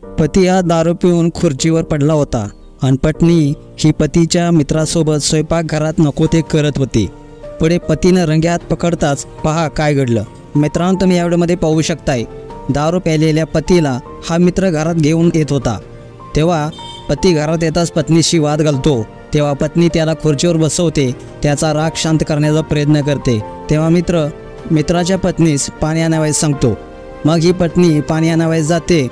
पती हा दारू पिऊन खुर्चीवर पडला होता आणि पत्नी ही पतीच्या मित्रासोबत स्वयंपाकघरात नको ते करत होती. पुढे पतीनं रंगेहात पकडताच पहा काय घडलं. मित्रांनो, तुम्ही या व्हिडिओमध्ये पाहू शकताय, दारू प्यायलेल्या पतीला हा मित्र घरात घेऊन येत होता. तेव्हा पती घरात येताच पत्नीशी वाद घालतो. तेव्हा पत्नी त्याला खुर्चीवर बसवते, त्याचा राग शांत करण्याचा प्रयत्न करते. तेव्हा मित्राच्या पत्नीस पाणी आणावयास सांगतो. मग ही पत्नी पाणी आणावयास जाते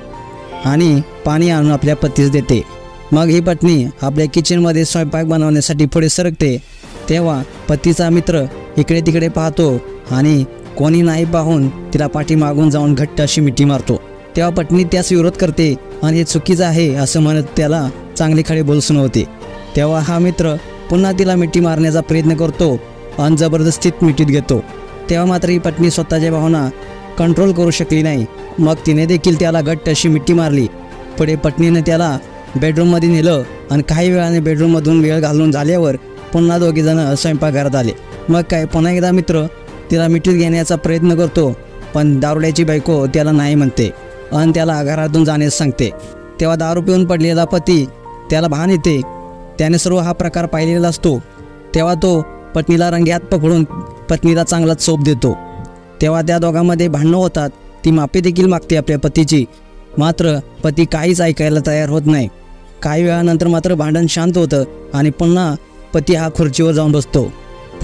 आणि पाणी आणून आपल्या पतीस देते. मग ही पत्नी आपल्या किचनमध्ये स्वयंपाक बनवण्यासाठी पुढे सरकते. तेव्हा पतीचा मित्र इकडे तिकडे पाहतो आणि कोणी नाही पाहून तिला पाठीमागून जाऊन घट्ट अशी मिठी मारतो. तेव्हा पत्नी त्यास विरोध करते आणि हे चुकीचं आहे असं म्हणत त्याला चांगली खडे बोल सुनावते. तेव्हा हा मित्र पुन्हा तिला मिठी मारण्याचा प्रयत्न करतो आणि जबरदस्तीत मिठीत घेतो. तेव्हा मात्र ही पत्नी स्वतःच्या भावना कंट्रोल करू शकली नाही. मग तिने देखील त्याला घट्ट अशी मिठी मारली. पुढे पत्नीने त्याला बेडरूममध्ये नेलं आणि काही वेळाने बेडरूममधून वेळ घालून झाल्यावर पुन्हा दोघेजण स्वयंपाकघरात आले. मग काय पुन्हा एकदा मित्र तिला मिठीत घेण्याचा प्रयत्न करतो, पण दारुड्याची बायको त्याला नाही म्हणते आणि त्याला घरातून जाण्यास सांगते. तेव्हा दारू पिऊन पडलेला पती त्याला भान येते. त्याने सर्व हा प्रकार पाहिलेला असतो. तेव्हा तो पत्नीला रंगेहात पकडून पत्नीला चांगला चोप देतो. तेव्हा त्या दोघांमध्ये भांडणं होतात. ती माफी देखील मागते आपल्या पतीची, मात्र पती काहीच ऐकायला तयार होत नाही. काही वेळानंतर मात्र भांडण शांत होतं आणि पुन्हा पती हा खुर्चीवर जाऊन बसतो.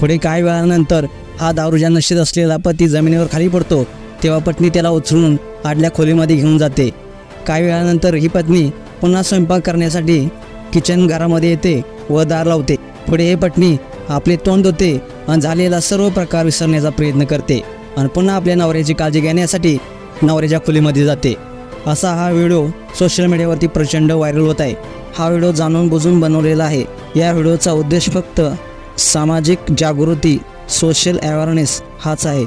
पुढे काही वेळानंतर हा दारूच्या नशेत असलेला पती जमिनीवर खाली पडतो. तेव्हा पत्नी त्याला उचलून आडल्या खोलीमध्ये घेऊन जाते. काही वेळानंतर ही पत्नी पुन्हा स्वयंपाक करण्यासाठी किचन घरामध्ये येते व दार लावते. पुढे ही पत्नी आपले तोंड धुते आणि झालेला सर्व प्रकार विसरण्याचा प्रयत्न करते आणि पुन्हा आपल्या नवऱ्याची काळजी घेण्यासाठी नवऱ्याच्या खोलीमध्ये जाते. असा हा व्हिडिओ सोशल मीडियावरती प्रचंड व्हायरल होत आहे. हा व्हिडिओ जाणून बुजून बनवलेला आहे. या व्हिडिओचा उद्देश फक्त सामाजिक जागृती, सोशल अवेअरनेस हाच आहे.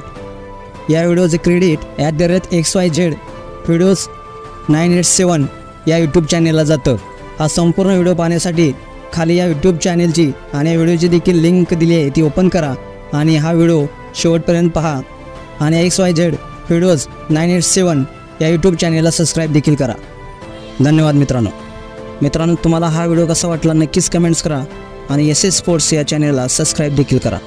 या व्हिडिओचे क्रेडिट @XYZ व्हिडिओज 987 या यूट्यूब चॅनेलला जातं. हा संपूर्ण व्हिडिओ पाहण्यासाठी खाली या यूट्यूब चॅनेलची आणि या व्हिडिओची देखील लिंक दिली आहे, ती ओपन करा आणि हा व्हिडिओ शेवटपर्यंत पहा आणि XYZ व्हिडिओज 987 या यूट्यूब चॅनेलला सबस्क्राईब देखील करा. धन्यवाद मित्रांनो, तुम्हाला हा व्हिडिओ कसा वाटला नक्कीच कमेंट्स करा आणि SS स्पोर्ट्स या चॅनेलला सबस्क्राईब देखील करा.